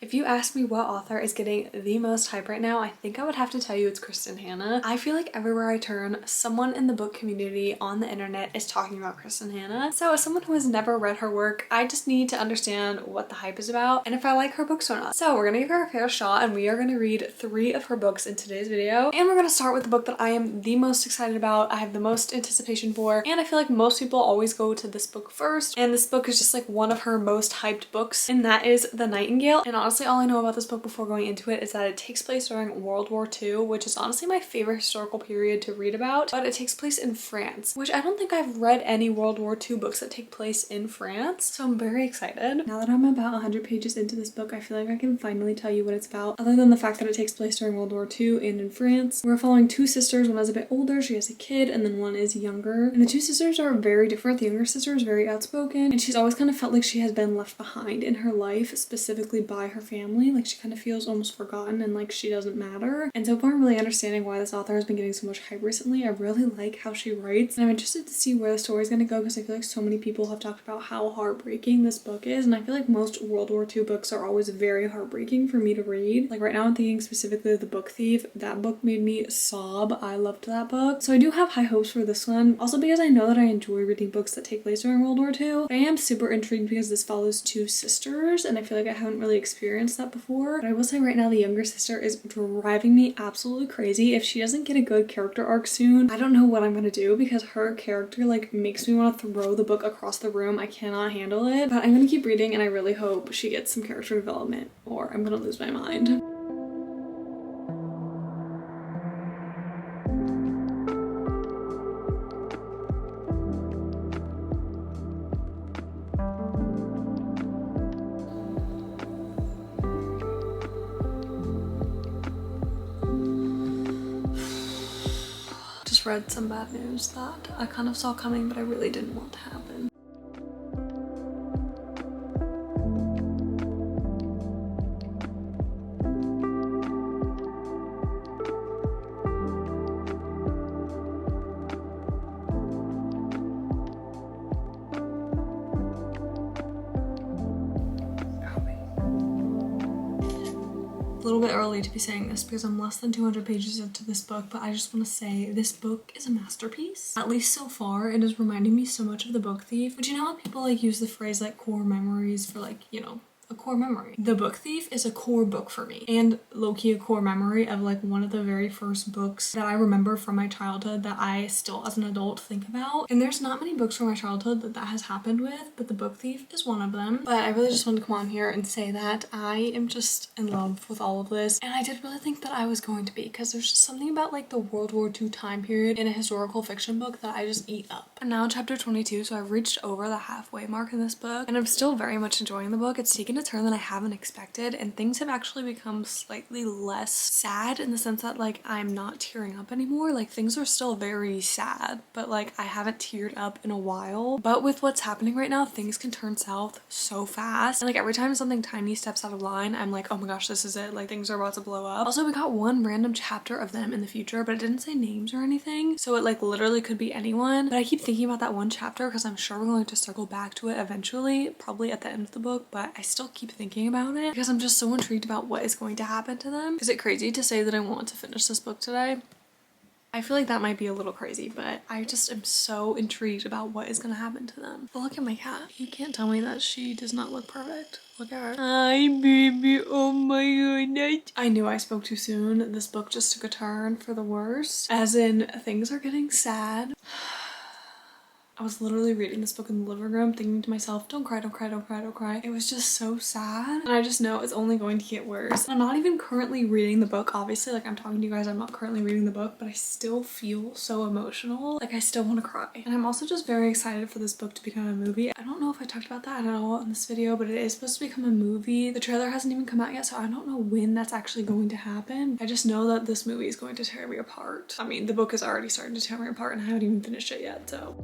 If you ask me what author is getting the most hype right now, I think I would have to tell you it's Kristin Hannah. I feel like everywhere I turn, someone in the book community on the internet is talking about Kristin Hannah. So as someone who has never read her work, I just need to understand what the hype is about and if I like her books or not. So we're gonna give her a fair shot and we are gonna read 3 of her books in today's video. And we're gonna start with the book that I am the most excited about, I have the most anticipation for, and I feel like most people always go to this book first. And this book is just like one of her most hyped books, and that is The Nightingale. And honestly, all I know about this book before going into it is that it takes place during World War II, which is honestly my favorite historical period to read about, but it takes place in France, which I don't think I've read any World War II books that take place in France, so I'm very excited. Now that I'm about 100 pages into this book, I feel like I can finally tell you what it's about, other than the fact that it takes place during World War II and in France. We're following 2 sisters, one is a bit older, she has a kid, and then one is younger, and the 2 sisters are very different. The younger sister is very outspoken, and she's always kind of felt like she has been left behind in her life, specifically by her family. Like she kind of feels almost forgotten and like she doesn't matter. And so far I'm really understanding why this author has been getting so much hype recently. I really like how she writes, and I'm interested to see where the story is going to go because I feel like so many people have talked about how heartbreaking this book is, and I feel like most World War II books are always very heartbreaking for me to read. Like right now I'm thinking specifically of The Book Thief. That book made me sob. I loved that book. So I do have high hopes for this one. Also because I know that I enjoy reading books that take place during World War II. I am super intrigued because this follows 2 sisters and I feel like I haven't really experienced that before. But I will say right now the younger sister is driving me absolutely crazy. If she doesn't get a good character arc soon, I don't know what I'm gonna do because her character like makes me want to throw the book across the room. I cannot handle it. But I'm gonna keep reading and I really hope she gets some character development or I'm gonna lose my mind. Just read some bad news that I kind of saw coming, but I really didn't want to happen. A little bit early to be saying this because I'm less than 200 pages into this book, but I just want to say this book is a masterpiece. At least so far, it is reminding me so much of The Book Thief. But you know how people like use the phrase like core memories for like, you know, a core memory. The Book Thief is a core book for me, and low-key a core memory of like one of the very first books that I remember from my childhood that I still as an adult think about. And there's not many books from my childhood that has happened with, but The Book Thief is one of them. But I really just wanted to come on here and say that I am just in love with all of this, and I did really think that I was going to be, because there's just something about like the World War II time period in a historical fiction book that I just eat up. And now chapter 22, so I've reached over the halfway mark in this book and I'm still very much enjoying the book. It's taken a turn that I haven't expected, and things have actually become slightly less sad in the sense that like I'm not tearing up anymore. Like things are still very sad, but like I haven't teared up in a while. But with what's happening right now, things can turn south so fast, and like every time something tiny steps out of line, I'm like, oh my gosh, this is it, like things are about to blow up. Also, we got one random chapter of them in the future, but it didn't say names or anything, so it like literally could be anyone. But I keep thinking about that one chapter because I'm sure we're going to circle back to it eventually, probably at the end of the book, but I still keep thinking about it because I'm just so intrigued about what is going to happen to them. Is it crazy to say that I want to finish this book today? I feel like that might be a little crazy, but I just am so intrigued about what is going to happen to them. But look at my cat. You can't tell me that she does not look perfect. Look at her. Hi, baby. Oh my goodness. I knew I spoke too soon. This book just took a turn for the worst. As in, things are getting sad. I was literally reading this book in the living room thinking to myself, don't cry, don't cry, don't cry, don't cry. It was just so sad, and I just know it's only going to get worse. I'm not even currently reading the book, obviously, like I'm talking to you guys, I'm not currently reading the book, but I still feel so emotional. Like I still want to cry. And I'm also just very excited for this book to become a movie. I don't know if I talked about that at all in this video, but it is supposed to become a movie. The trailer hasn't even come out yet, so I don't know when that's actually going to happen. I just know that this movie is going to tear me apart. I mean, the book is already starting to tear me apart and I haven't even finished it yet, so.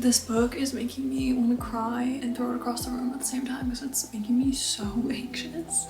This book is making me want to cry and throw it across the room at the same time because it's making me so anxious.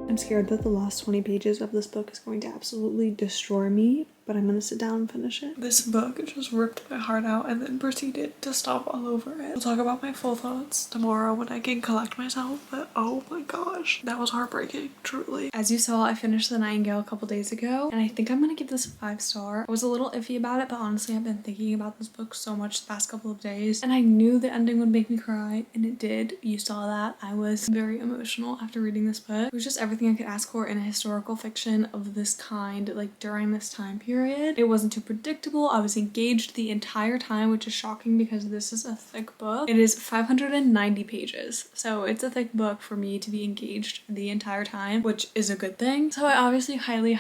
I'm scared that the last 20 pages of this book is going to absolutely destroy me, but I'm gonna sit down and finish it. This book just ripped my heart out and then proceeded to stop all over it. We'll talk about my full thoughts tomorrow when I can collect myself, but oh my gosh, that was heartbreaking, truly. As you saw, I finished the Nightingale a couple days ago, and I think I'm gonna give this a 5-star. I was a little iffy about it, but honestly, I've been thinking about this book so much the past couple of days, and I knew the ending would make me cry, and it did. You saw that. I was very emotional after reading this book. It was just everything I could ask for in a historical fiction of this kind, like during this time period. It wasn't too predictable. I was engaged the entire time, which is shocking because this is a thick book. It is 590 pages, so it's a thick book for me to be engaged the entire time, which is a good thing. So I obviously highly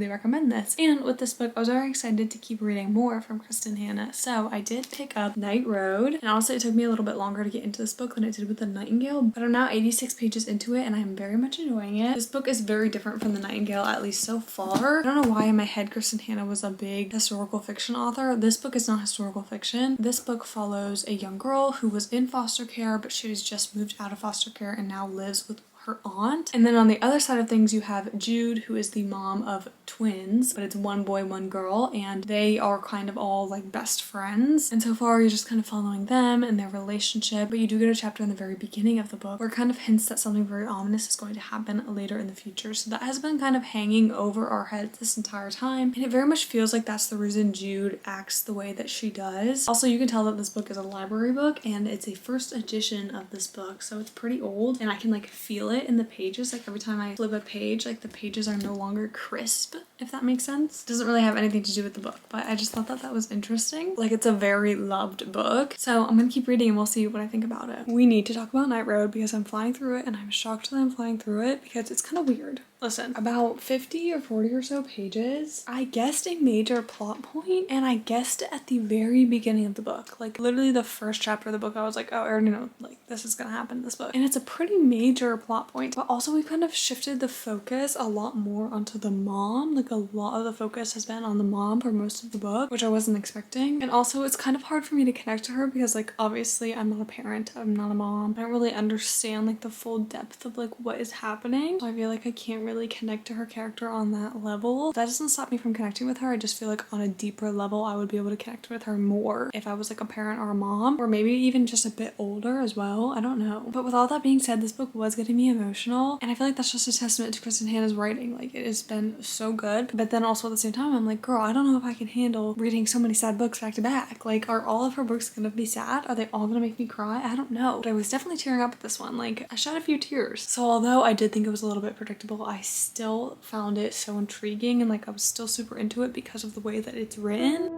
recommend this. And with this book, I was very excited to keep reading more from Kristin Hannah. So I did pick up Night Road, and honestly, it took me a little bit longer to get into this book than it did with the Nightingale, but I'm now 86 pages into it, and I'm very much enjoying it. This book is very different from the Nightingale, at least so far. I don't know why in my head Kristin Hannah was a big historical fiction author. This book is not historical fiction. This book follows a young girl who was in foster care, but she has just moved out of foster care and now lives with her aunt. And then on the other side of things, you have Jude, who is the mom of twins, but it's one boy, one girl, and they are kind of all like best friends. And so far, you're just kind of following them and their relationship, but you do get a chapter in the very beginning of the book where it kind of hints that something very ominous is going to happen later in the future. So that has been kind of hanging over our heads this entire time, and it very much feels like that's the reason Jude acts the way that she does. Also, you can tell that this book is a library book, and it's a first edition of this book, so it's pretty old, and I can like feel it in the pages. Like every time I flip a page, like the pages are no longer crisp, if that makes sense. It doesn't really have anything to do with the book, but I just thought that that was interesting. Like it's a very loved book, so I'm gonna keep reading and we'll see what I think about it. We need to talk about Night Road because I'm flying through it, and I'm shocked that I'm flying through it because it's kind of weird. Listen, about 50 or 40 or so pages, I guessed a major plot point, and I guessed it at the very beginning of the book. Like literally the first chapter of the book, I was like, oh, I already know, like this is gonna happen in this book. And it's a pretty major plot point, but also we kind of shifted the focus a lot more onto the mom. Like a lot of the focus has been on the mom for most of the book, which I wasn't expecting. And also it's kind of hard for me to connect to her because like obviously I'm not a parent, I'm not a mom. I don't really understand like the full depth of like what is happening. So I feel like I can't really connect to her character on that level. That doesn't stop me from connecting with her. I just feel like on a deeper level I would be able to connect with her more if I was like a parent or a mom, or maybe even just a bit older as well. I don't know. But with all that being said, this book was getting me emotional, and I feel like that's just a testament to Kristin Hannah's writing. Like it has been so good, but then also at the same time I'm like, girl, I don't know if I can handle reading so many sad books back to back. Like are all of her books gonna be sad? Are they all gonna make me cry? I don't know, but I was definitely tearing up at this one. Like I shed a few tears. So although I did think it was a little bit predictable, I still found it so intriguing, and like I was still super into it because of the way that it's written.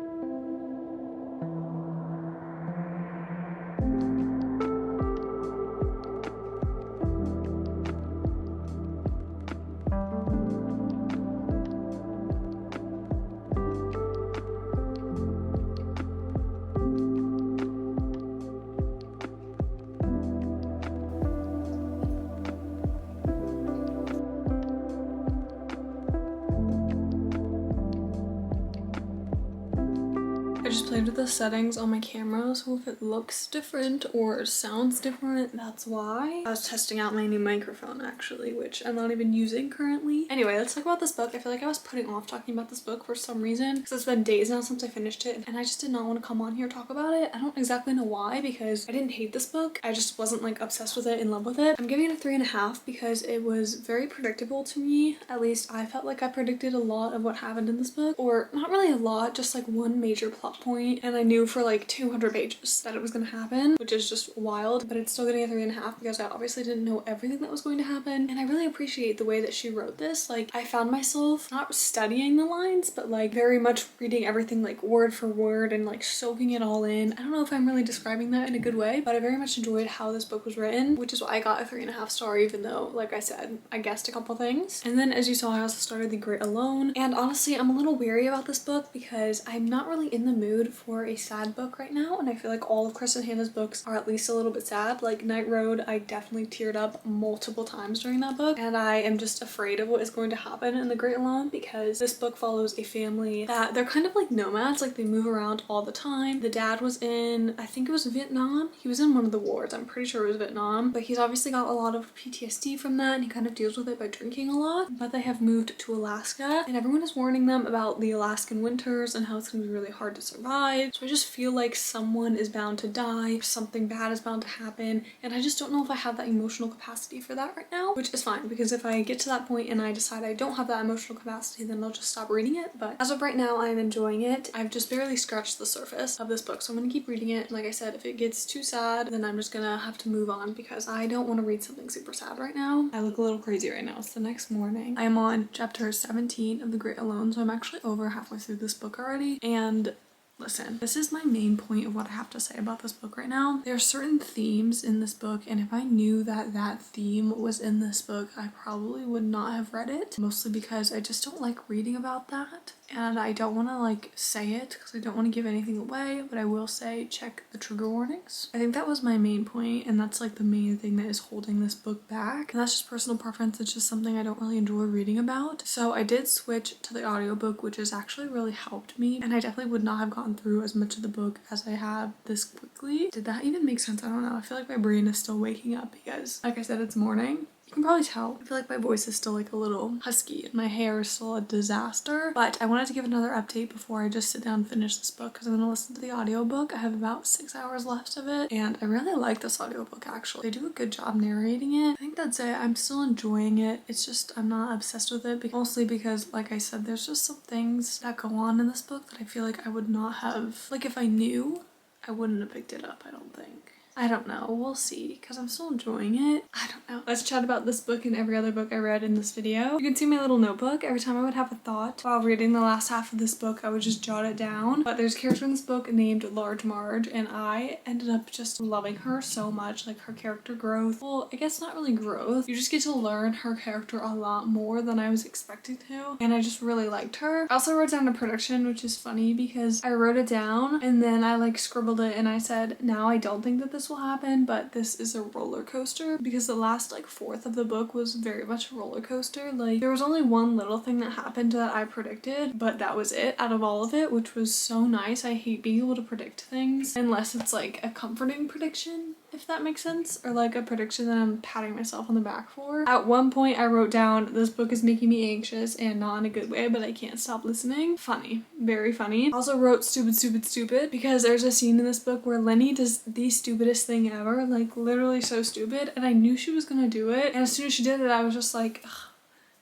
I just played with the settings on my camera, so if it looks different or sounds different, that's why. I was testing out my new microphone actually, which I'm not even using currently. Anyway, let's talk about this book. I feel like I was putting off talking about this book for some reason because it's been days now since I finished it, and I just did not want to come on here and talk about it. I don't exactly know why, because I didn't hate this book. I just wasn't like obsessed with it, in love with it. I'm giving it a 3.5 because it was very predictable to me. At least I felt like I predicted a lot of what happened in this book, or not really a lot, just like one major plot point, and I knew for like 200 pages that it was gonna happen, which is just wild. But it's still getting a 3.5 because I obviously didn't know everything that was going to happen, and I really appreciate the way that she wrote this. Like I found myself not studying the lines, but like very much reading everything like word for word and like soaking it all in. I don't know if I'm really describing that in a good way, but I very much enjoyed how this book was written, which is why I got a 3.5 star, even though like I said I guessed a couple things. And then as you saw, I also started The Great Alone, and honestly I'm a little weary about this book because I'm not really in the mood for a sad book right now, and I feel like all of Kristin Hannah's books are at least a little bit sad. Like Night Road, I definitely teared up multiple times during that book, and I am just afraid of what is going to happen in The Great Alone, because this book follows a family that they're kind of like nomads, like they move around all the time. The dad was in, I think it was Vietnam. He was in one of the wars. I'm pretty sure it was Vietnam, but he's obviously got a lot of PTSD from that, and he kind of deals with it by drinking a lot. But they have moved to Alaska, and everyone is warning them about the Alaskan winters and how it's gonna be really hard to survive. So I just feel like someone is bound to die, something bad is bound to happen, and I just don't know if I have that emotional capacity for that right now, which is fine, because if I get to that point and I decide I don't have that emotional capacity, then I'll just stop reading it. But as of right now, I am enjoying it. I've just barely scratched the surface of this book, so I'm gonna keep reading it. Like I said, if it gets too sad, then I'm just gonna have to move on, because I don't want to read something super sad right now. I look a little crazy right now. It's the next morning. I am on chapter 17 of The Great Alone, so I'm actually over halfway through this book already. And listen, this is my main point of what I have to say about this book right now. There are certain themes in this book, and if I knew that that theme was in this book, I probably would not have read it, mostly because I just don't like reading about that. And I don't want to like say it because I don't want to give anything away, but I will say check the trigger warnings. I think that was my main point, and that's like the main thing that is holding this book back. And that's just personal preference. It's just something I don't really enjoy reading about. So I did switch to the audiobook, which has actually really helped me. And I definitely would not have gotten through as much of the book as I have this quickly. Did that even make sense? I don't know. I feel like my brain is still waking up because, like I said, it's morning. You can probably tell. I feel like my voice is still like a little husky and my hair is still a disaster. But I wanted to give another update before I just sit down and finish this book, because I'm going to listen to the audiobook. I have about 6 hours left of it, and I really like this audiobook actually. They do a good job narrating it. I think that's it. I'm still enjoying it. It's just I'm not obsessed with it, mostly because, like I said, there's just some things that go on in this book that I feel like I would not have, like if I knew, I wouldn't have picked it up, I don't think. I don't know, we'll see, because I'm still enjoying it. I don't know. Let's chat about this book and every other book I read in this video. You can see my little notebook. Every time I would have a thought while reading the last half of this book, I would just jot it down. But there's a character in this book named Large Marge, and I ended up just loving her so much. Like her character growth, well, I guess not really growth. You just get to learn her character a lot more than I was expecting to, and I just really liked her. I also wrote down a prediction, which is funny because I wrote it down and then I like scribbled it and I said, now I don't think that this will happen, but this is a roller coaster, because the last like fourth of the book was very much a roller coaster. Like there was only one little thing that happened that I predicted, but that was it out of all of it, which was so nice. I hate being able to predict things unless it's like a comforting prediction, if that makes sense, or like a prediction that I'm patting myself on the back for. At one point I wrote down, this book is making me anxious, and not in a good way, but I can't stop listening. Funny, very funny. Also wrote stupid, stupid, stupid, because there's a scene in this book where Lenny does the stupidest thing ever, like literally so stupid, and I knew she was gonna do it, and as soon as she did it I was just like, ugh,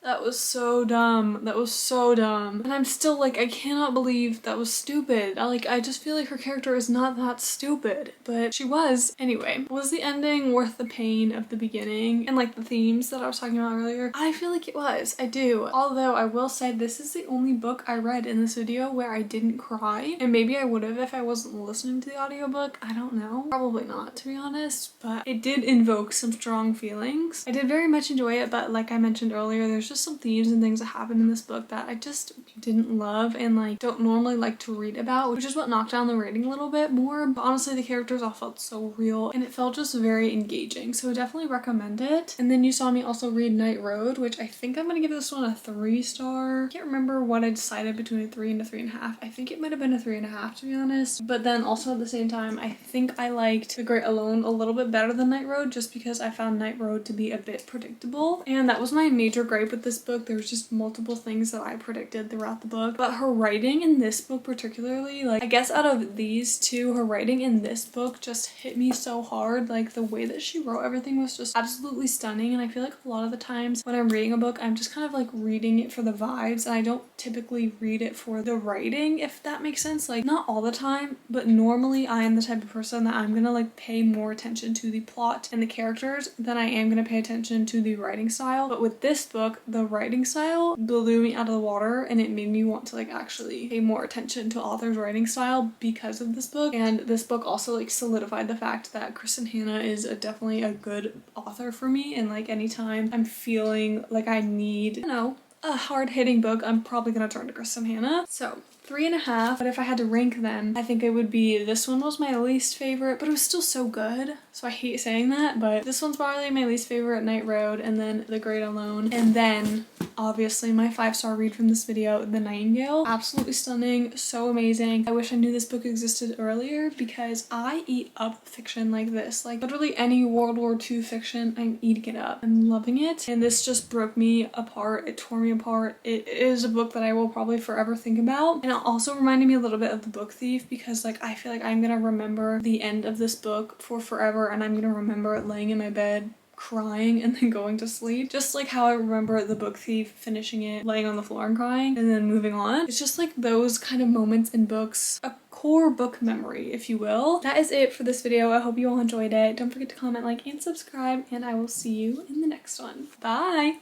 that was so dumb. That was so dumb. And I'm still like, I cannot believe that was stupid. I just feel like her character is not that stupid, but she was. Anyway, was the ending worth the pain of the beginning and like the themes that I was talking about earlier? I feel like it was. I do. Although I will say this is the only book I read in this video where I didn't cry, and maybe I would have if I wasn't listening to the audiobook. I don't know. Probably not, to be honest, but it did invoke some strong feelings. I did very much enjoy it, but like I mentioned earlier, there's just some themes and things that happen in this book that I just didn't love and like don't normally like to read about, which is what knocked down the rating a little bit more. But honestly, the characters all felt so real and it felt just very engaging, so I definitely recommend it. And then you saw me also read Night Road, which I think I'm gonna give this one a 3-star. I can't remember what I decided between a 3 and a 3.5. I think it might have been a 3.5, to be honest, but then also at the same time I think I liked The Great Alone a little bit better than Night Road, just because I found Night Road to be a bit predictable, and that was my major gripe with this book. There was just multiple things that I predicted throughout the book, but her writing in this book particularly, like I guess out of these two, her writing in this book just hit me so hard. Like the way that she wrote everything was just absolutely stunning, and I feel like a lot of the times when I'm reading a book I'm just kind of like reading it for the vibes, and I don't typically read it for the writing, if that makes sense. Like not all the time, but normally I am the type of person that I'm gonna like pay more attention to the plot and the characters than I am gonna pay attention to the writing style. But with this book, the writing style blew me out of the water, and it made me want to like actually pay more attention to author's writing style because of this book. And this book also like solidified the fact that Kristin Hannah is definitely a good author for me, and like anytime I'm feeling like I need, you know, a hard-hitting book, I'm probably gonna turn to Kristin Hannah. So 3.5, but if I had to rank them, I think it would be this one was my least favorite, but it was still so good. So I hate saying that, but this one's probably my least favorite, Night Road, and then The Great Alone. And then obviously my 5-star read from this video, The Nightingale. Absolutely stunning, so amazing. I wish I knew this book existed earlier because I eat up fiction like this. Like literally any World War II fiction, I'm eating it up. I'm loving it. And this just broke me apart. It tore me apart. It is a book that I will probably forever think about. And it also reminded me a little bit of The Book Thief because like I feel like I'm gonna remember the end of this book for forever, and I'm gonna remember laying in my bed crying and then going to sleep, just like how I remember The Book Thief finishing it, laying on the floor and crying and then moving on. It's just like those kind of moments in books, a core book memory, if you will. That is it for this video. I hope you all enjoyed it. Don't forget to comment, like, and subscribe, and I will see you in the next one. Bye!